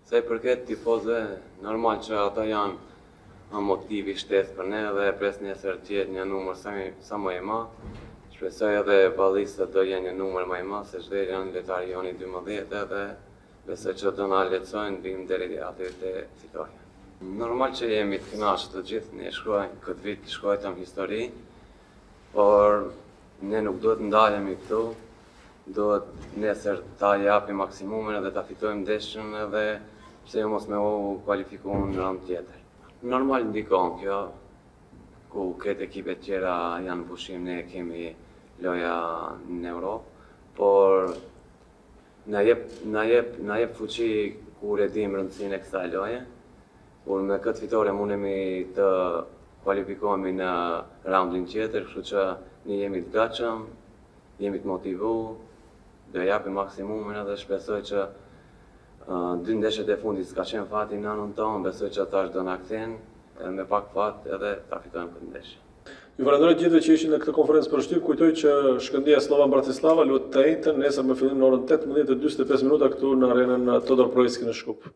Sa i përket tifozëve, normal që ata janë motivi shtesë për ne dhe pres nesër të jetë një numër sa më i madh. Shpresoj edhe ballistët do jenë një numër më i madh se çdo janë lojtarë joni 12 dhe besoj që do na lehtësojnë vim deri aty te fitoria. Normal që jemi të kënaqur të gjithë, ne shkruajmë këtë vit shkruajtëm histori, por ne nuk duhet ndalemi këtu. Duhet nesër ta japim maksimumin dhe ta fitojmë ndeshjen edhe pse jo mos me u kualifiku në rand tjetër. Normal ndikon kjo, ku këtë ekipet tjera janë në pushim, ne kemi loja në Europë, por na jep fuqi kur e dim rëndësinë e kësaj loje. Kur me këtë fitore mundemi të kualifikohemi në raundin tjetër, kështu që ne jemi të gatshëm, jemi të motivuar, do japim maksimumin edhe shpresoj që 2 ndeshjet e fundit s'ka qenë fati në anën tonë, besoj që ata do na kthejnë edhe me pak fat edhe ta fitojmë këtë ndeshje. Ju falenderoj gjithëve që ishin në këtë konferencë për shtyp. Kujtoj që Shkëndija Slovan Bratislava luhet të njëjtën nesër me fillim në orën 18:45 këtu në arenën Todor Projski në Shkup.